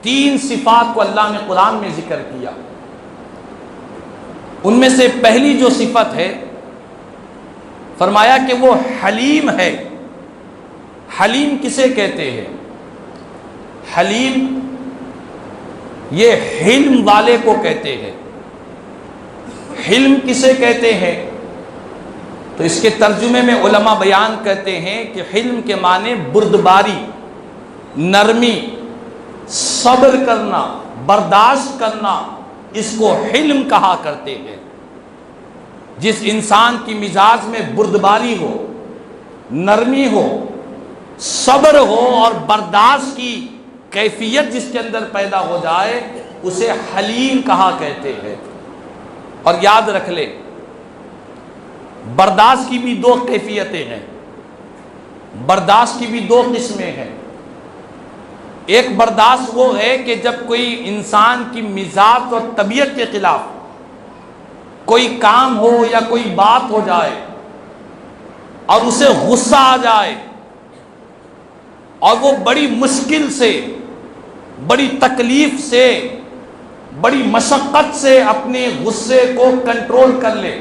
3 صفات کو اللہ نے قرآن میں ذکر کیا۔ ان میں سے پہلی جو صفت ہے، فرمایا کہ وہ حلیم ہے۔ حلیم کسے کہتے ہیں؟ حلیم یہ حلم والے کو کہتے ہیں۔ حلم کسے کہتے ہیں؟ تو اس کے ترجمے میں علماء بیان کرتے ہیں کہ حلم کے معنی بردباری، نرمی، صبر کرنا، برداشت کرنا، اس کو حلم کہا کرتے ہیں۔ جس انسان کی مزاج میں بردباری ہو، نرمی ہو، صبر ہو اور برداشت کی کیفیت جس کے اندر پیدا ہو جائے، اسے حلیم کہا کہتے ہیں۔ اور یاد رکھ لے، برداشت کی بھی 2 کیفیتیں ہیں، برداشت کی بھی 2 قسمیں ہیں۔ ایک برداشت وہ ہے کہ جب کوئی انسان کی مزاج اور طبیعت کے خلاف کوئی کام ہو یا کوئی بات ہو جائے اور اسے غصہ آ جائے اور وہ بڑی مشکل سے، بڑی تکلیف سے، بڑی مشقت سے اپنے غصے کو کنٹرول کر لے،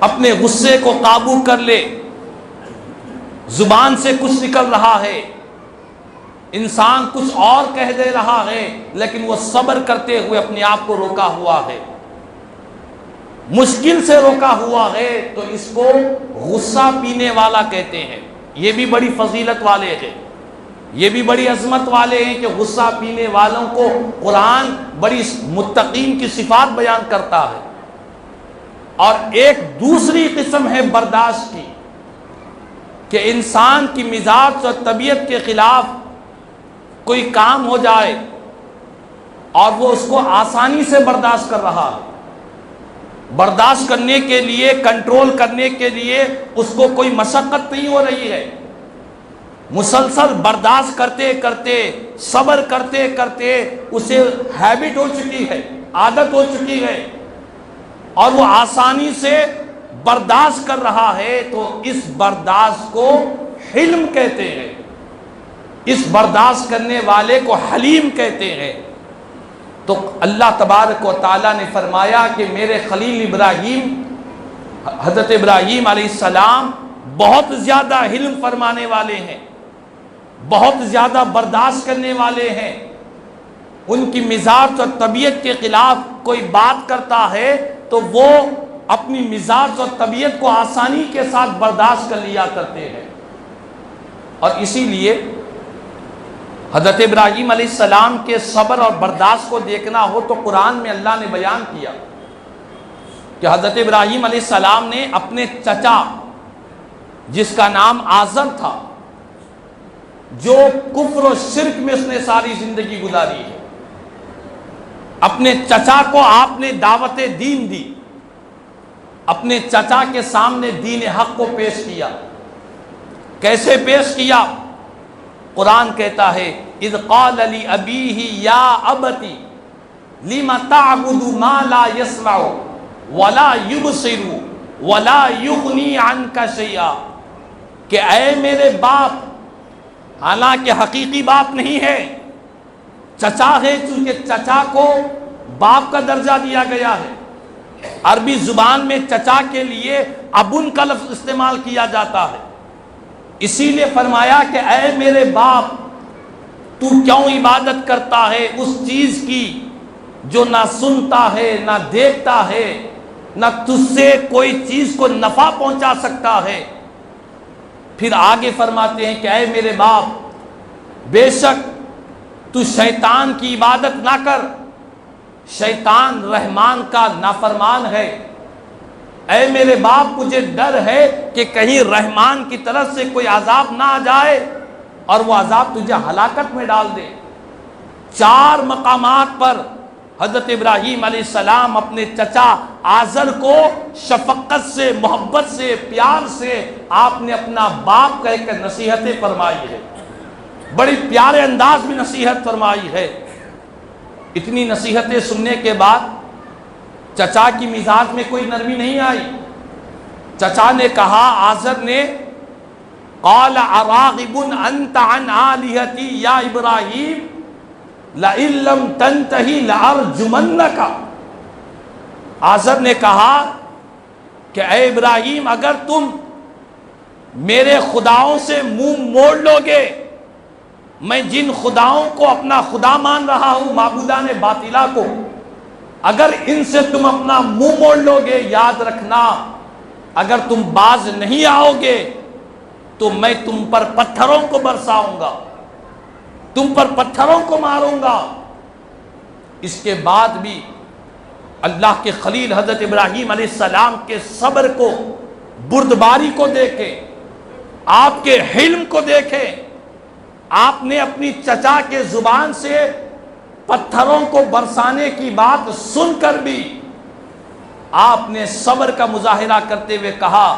اپنے غصے کو قابو کر لے۔ زبان سے کچھ نکل رہا ہے، انسان کچھ اور کہہ دے رہا ہے، لیکن وہ صبر کرتے ہوئے اپنے آپ کو روکا ہوا ہے، مشکل سے روکا ہوا ہے، تو اس کو غصہ پینے والا کہتے ہیں۔ یہ بھی بڑی فضیلت والے ہیں، یہ بھی بڑی عظمت والے ہیں کہ غصہ پینے والوں کو قرآن بڑی متقین کی صفات بیان کرتا ہے۔ اور ایک دوسری قسم ہے برداشت کی، کہ انسان کی مزاج اور طبیعت کے خلاف کوئی کام ہو جائے اور وہ اس کو آسانی سے برداشت کر رہا ہے، برداشت کرنے کے لیے، کنٹرول کرنے کے لیے اس کو کوئی مشقت نہیں ہو رہی ہے، مسلسل برداشت کرتے کرتے، صبر کرتے کرتے اسے ہیبٹ ہو چکی ہے، عادت ہو چکی ہے، اور وہ آسانی سے برداشت کر رہا ہے، تو اس برداشت کو حلم کہتے ہیں، اس برداشت کرنے والے کو حلیم کہتے ہیں۔ تو اللہ تبارک و تعالیٰ نے فرمایا کہ میرے خلیل ابراہیم، حضرت ابراہیم علیہ السلام بہت زیادہ حلم فرمانے والے ہیں، بہت زیادہ برداشت کرنے والے ہیں۔ ان کی مزاج اور طبیعت کے خلاف کوئی بات کرتا ہے تو وہ اپنی مزاج اور طبیعت کو آسانی کے ساتھ برداشت کر لیا کرتے ہیں۔ اور اسی لیے حضرت ابراہیم علیہ السلام کے صبر اور برداشت کو دیکھنا ہو تو قرآن میں اللہ نے بیان کیا کہ حضرت ابراہیم علیہ السلام نے اپنے چچا، جس کا نام آزر تھا، جو کفر و شرک میں اس نے ساری زندگی گزاری ہے، اپنے چچا کو آپ نے دعوت دین دی، اپنے چچا کے سامنے دین حق کو پیش کیا۔ کیسے پیش کیا؟ قرآن کہتا ہے اذ قال لأبیہ یا ابتی لم تعبد ما لا يسمع ولا يبصر ولا یغنی عنک شیئا، کہ اے میرے باپ، حالانکہ حقیقی باپ نہیں ہے، چچا ہے، چونکہ چچا کو باپ کا درجہ دیا گیا ہے۔ عربی زبان میں چچا کے لیے ابن کا لفظ استعمال کیا جاتا ہے، اسی لیے فرمایا کہ اے میرے باپ، تو کیوں عبادت کرتا ہے اس چیز کی جو نہ سنتا ہے، نہ دیکھتا ہے، نہ تجھ سے کوئی چیز کو نفع پہنچا سکتا ہے۔ پھر آگے فرماتے ہیں کہ اے میرے باپ، بے شک تو شیطان کی عبادت نہ کر، شیطان رحمان کا نافرمان ہے۔ اے میرے باپ، مجھے ڈر ہے کہ کہیں رحمان کی طرف سے کوئی عذاب نہ آ جائے اور وہ عذاب تجھے ہلاکت میں ڈال دے۔ 4 مقامات پر حضرت ابراہیم علیہ السلام اپنے چچا آزر کو شفقت سے، محبت سے، پیار سے آپ نے اپنا باپ کہہ کر نصیحتیں فرمائی ہے، بڑی پیارے انداز میں نصیحت فرمائی ہے۔ اتنی نصیحتیں سننے کے بعد چچا کی مزاج میں کوئی نرمی نہیں آئی۔ چچا نے کہا، آزر نے، قال اراغب انت عن آلہتی یا ابراہیم، لئن لم تنتہی لأرجمنک، آزر نے کہا کہ اے ابراہیم اگر تم میرے خداؤں سے منہ موڑ لو گے، میں جن خداؤں کو اپنا خدا مان رہا ہوں، معبودان باطلہ کو، اگر ان سے تم اپنا منہ موڑ لو گے، یاد رکھنا اگر تم باز نہیں آؤ گے تو میں تم پر پتھروں کو برساؤں گا، تم پر پتھروں کو ماروں گا۔ اس کے بعد بھی اللہ کے خلیل حضرت ابراہیم علیہ السلام کے صبر کو، بردباری کو دیکھیں، آپ کے حلم کو دیکھیں۔ آپ نے اپنی چچا کے زبان سے پتھروں کو برسانے کی بات سن کر بھی آپ نے صبر کا مظاہرہ کرتے ہوئے کہا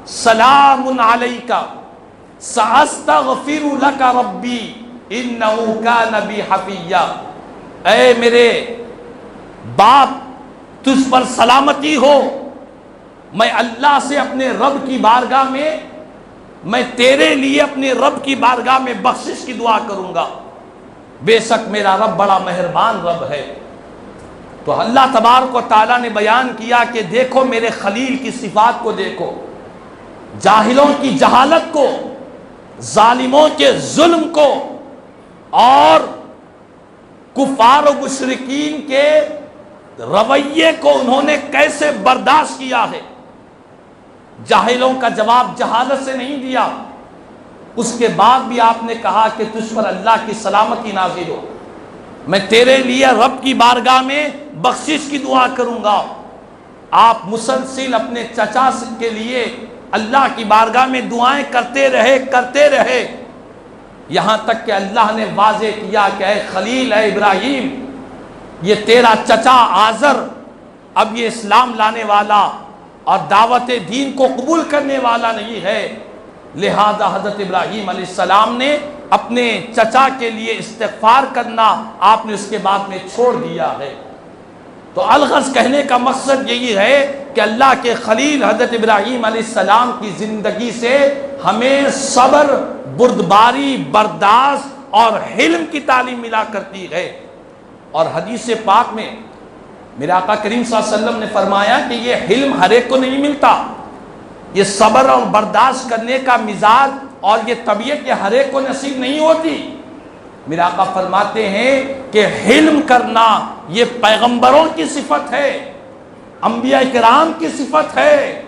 سلام علیک سأستغفر لک ربی انہ کان بی حفیہ، اے میرے باپ تجھ پر سلامتی ہو، میں اللہ سے اپنے رب کی بارگاہ میں تیرے لیے اپنے رب کی بارگاہ میں بخشش کی دعا کروں گا، بے شک میرا رب بڑا مہربان رب ہے۔ تو اللہ تبارک و تعالیٰ نے بیان کیا کہ دیکھو میرے خلیل کی صفات کو دیکھو، جاہلوں کی جہالت کو، ظالموں کے ظلم کو، اور کفار و مشرکین کے رویے کو انہوں نے کیسے برداشت کیا ہے۔ جاہلوں کا جواب جہالت سے نہیں دیا، اس کے بعد بھی آپ نے کہا کہ تجھ پر اللہ کی سلامتی نازل ہو، میں تیرے لیے رب کی بارگاہ میں بخشش کی دعا کروں گا۔ آپ مسلسل اپنے چچا کے لیے اللہ کی بارگاہ میں دعائیں کرتے رہے، یہاں تک کہ اللہ نے واضح کیا کہ اے خلیل، اے ابراہیم، یہ تیرا چچا آزر اب یہ اسلام لانے والا اور دعوت دین کو قبول کرنے والا نہیں ہے، لہذا حضرت ابراہیم علیہ السلام نے اپنے چچا کے لیے استغفار کرنا آپ نے اس کے بعد میں چھوڑ دیا ہے۔ تو الغرض کہنے کا مقصد یہی ہے کہ اللہ کے خلیل حضرت ابراہیم علیہ السلام کی زندگی سے ہمیں صبر، بردباری، برداشت اور حلم کی تعلیم ملا کرتی ہے۔ اور حدیث پاک میں میرے آقا کریم صلی اللہ علیہ وسلم نے فرمایا کہ یہ حلم ہر ایک کو نہیں ملتا، یہ صبر اور برداشت کرنے کا مزاج اور یہ طبیعت یہ ہر ایک کو نصیب نہیں ہوتی۔ میرے آقا فرماتے ہیں کہ حلم کرنا یہ پیغمبروں کی صفت ہے، انبیاء کرام کی صفت ہے۔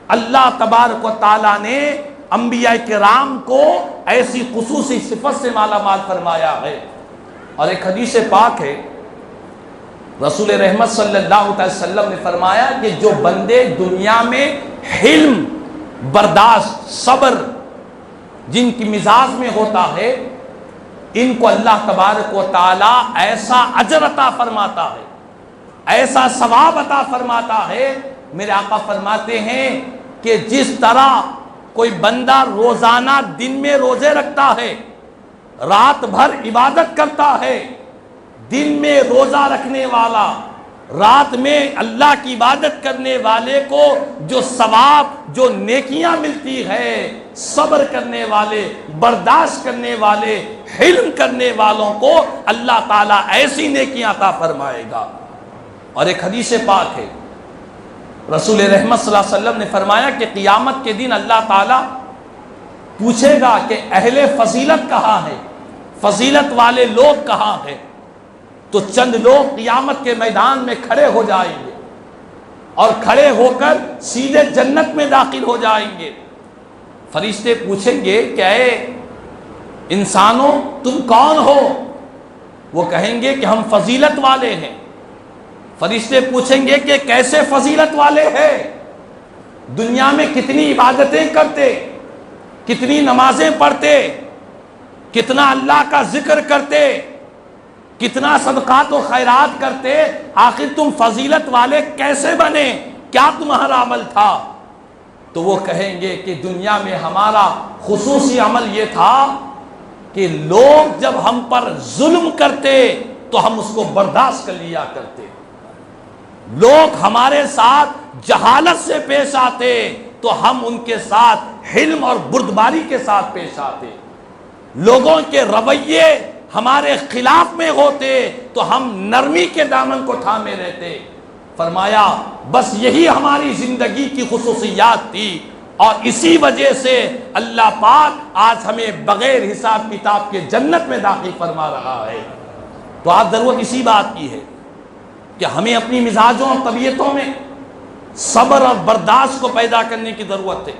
اللہ تبارک و تعالیٰ نے انبیاء کرام کو ایسی خصوصی صفت سے مالا مال فرمایا ہے۔ اور ایک حدیث پاک ہے، رسول رحمت صلی اللہ علیہ وسلم نے فرمایا کہ جو بندے دنیا میں حلم، برداشت، صبر جن کی مزاج میں ہوتا ہے، ان کو اللہ تبارک و تعالی ایسا اجر عطا فرماتا ہے، ایسا ثواب عطا فرماتا ہے۔ میرے آقا فرماتے ہیں کہ جس طرح کوئی بندہ روزانہ دن میں روزے رکھتا ہے، رات بھر عبادت کرتا ہے، دن میں روزہ رکھنے والا، رات میں اللہ کی عبادت کرنے والے کو جو ثواب، جو نیکیاں ملتی ہے، صبر کرنے والے، برداشت کرنے والے، حلم کرنے والوں کو اللہ تعالیٰ ایسی نیکیاں عطا فرمائے گا۔ اور ایک حدیث پاک ہے، رسول رحمت صلی اللہ علیہ وسلم نے فرمایا کہ قیامت کے دن اللہ تعالیٰ پوچھے گا کہ اہل فضیلت کہاں ہے، فضیلت والے لوگ کہاں ہیں؟ تو چند لوگ قیامت کے میدان میں کھڑے ہو جائیں گے اور کھڑے ہو کر سیدھے جنت میں داخل ہو جائیں گے۔ فرشتے پوچھیں گے کہ اے انسانوں تم کون ہو؟ وہ کہیں گے کہ ہم فضیلت والے ہیں۔ فرشتے پوچھیں گے کہ کیسے فضیلت والے ہیں؟ دنیا میں کتنی عبادتیں کرتے، کتنی نمازیں پڑھتے، کتنا اللہ کا ذکر کرتے، کتنا صدقات و خیرات کرتے، آخر تم فضیلت والے کیسے بنے؟ کیا تمہارا عمل تھا؟ تو وہ کہیں گے کہ دنیا میں ہمارا خصوصی عمل یہ تھا کہ لوگ جب ہم پر ظلم کرتے تو ہم اس کو برداشت کر لیا کرتے، لوگ ہمارے ساتھ جہالت سے پیش آتے تو ہم ان کے ساتھ حلم اور بردباری کے ساتھ پیش آتے، لوگوں کے رویے ہمارے خلاف میں ہوتے تو ہم نرمی کے دامن کو تھامے رہتے۔ فرمایا بس یہی ہماری زندگی کی خصوصیات تھی، اور اسی وجہ سے اللہ پاک آج ہمیں بغیر حساب کتاب کے جنت میں داخل فرما رہا ہے۔ تو آج ضرورت اسی بات کی ہے کہ ہمیں اپنی مزاجوں اور طبیعتوں میں صبر اور برداشت کو پیدا کرنے کی ضرورت ہے۔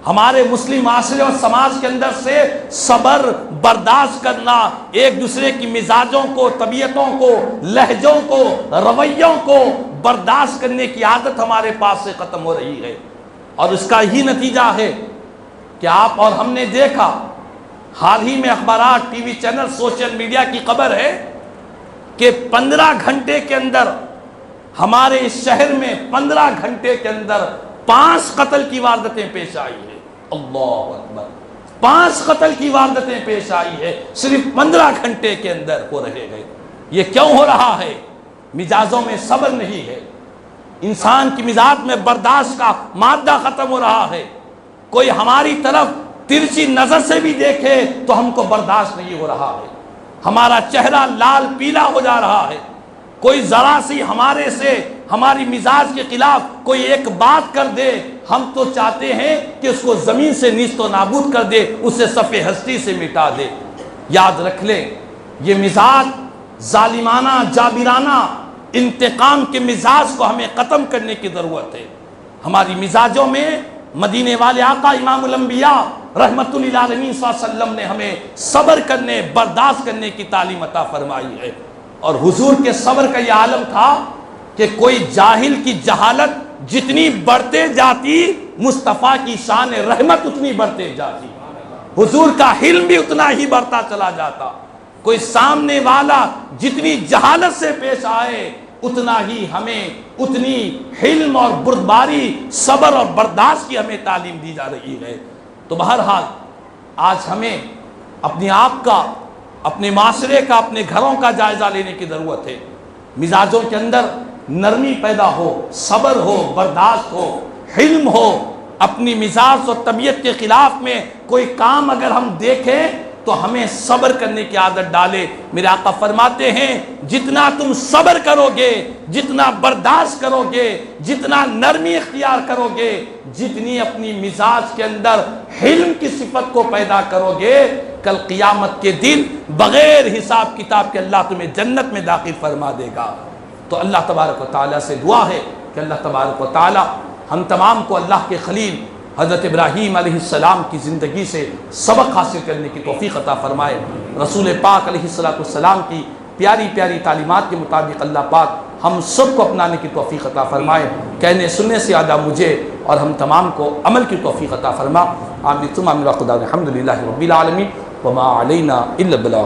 ہمارے مسلم معاشرے اور سماج کے اندر سے صبر برداشت کرنا، ایک دوسرے کی مزاجوں کو، طبیعتوں کو، لہجوں کو، رویوں کو برداشت کرنے کی عادت ہمارے پاس سے ختم ہو رہی ہے، اور اس کا ہی نتیجہ ہے کہ آپ اور ہم نے دیکھا، حال ہی میں اخبارات، T V channel, social media کی خبر ہے کہ 15 گھنٹے کے اندر ہمارے اس شہر میں 15 گھنٹے کے اندر 5 قتل کی واردتیں پیش آئی ہیں۔ اللہ اکبر، 5 قتل کی واردتیں پیش آئی ہے، صرف 15 گھنٹے کے اندر ہو رہے گئے۔ یہ کیوں ہو رہا ہے؟ مزاجوں میں صبر نہیں ہے، انسان کی مزاج میں برداشت کا مادہ ختم ہو رہا ہے۔ کوئی ہماری طرف ترچھی نظر سے بھی دیکھے تو ہم کو برداشت نہیں ہو رہا ہے، ہمارا چہرہ لال پیلا ہو جا رہا ہے۔ کوئی ذرا سی ہمارے سے، ہماری مزاج کے خلاف کوئی ایک بات کر دے، ہم تو چاہتے ہیں کہ اس کو زمین سے نیست و نابود کر دے، اسے صفحے ہستی سے مٹا دے۔ یاد رکھ لیں، یہ مزاج ظالمانہ، جابرانہ، انتقام کے مزاج کو ہمیں ختم کرنے کی ضرورت ہے۔ ہماری مزاجوں میں مدینے والے آقا امام الانبیاء رحمت للعالمین صلی اللہ علیہ وسلم نے ہمیں صبر کرنے، برداشت کرنے کی تعلیم عطا فرمائی ہے۔ اور حضور کے صبر کا یہ عالم تھا کہ کوئی جاہل کی جہالت جتنی بڑھتے جاتی، مصطفیٰ کی شان رحمت اتنی بڑھتے جاتی، حضور کا حلم بھی اتنا ہی بڑھتا چلا جاتا۔ کوئی سامنے والا جتنی جہالت سے پیش آئے، اتنا ہی ہمیں اتنی حلم اور بردباری، صبر اور برداشت کی ہمیں تعلیم دی جا رہی ہے۔ تو بہرحال آج ہمیں اپنے آپ کا، اپنے معاشرے کا، اپنے گھروں کا جائزہ لینے کی ضرورت ہے۔ مزاجوں کے اندر نرمی پیدا ہو، صبر ہو، برداشت ہو، حلم ہو۔ اپنی مزاج اور طبیعت کے خلاف میں کوئی کام اگر ہم دیکھیں تو ہمیں صبر کرنے کی عادت ڈالے۔ میرے آقا فرماتے ہیں جتنا تم صبر کرو گے، جتنا برداشت کرو گے، جتنا نرمی اختیار کرو گے، جتنی اپنی مزاج کے اندر حلم کی صفت کو پیدا کرو گے، کل قیامت کے دن بغیر حساب کتاب کے اللہ تمہیں جنت میں داخل فرما دے گا۔ تو اللہ تبارک و تعالیٰ سے دعا ہے کہ اللہ تبارک و تعالیٰ ہم تمام کو اللہ کے خلیل حضرت ابراہیم علیہ السلام کی زندگی سے سبق حاصل کرنے کی توفیق عطا فرمائے۔ رسول پاک علیہ السلام کی پیاری پیاری تعلیمات کے مطابق اللہ پاک ہم سب کو اپنانے کی توفیق عطا فرمائے۔ کہنے سننے سے زیادہ مجھے اور ہم تمام کو عمل کی توفیق عطا فرما۔ آمین ثم آمین۔ خدا الحمد للہ رب العالمین وما علینا الا البلاغ۔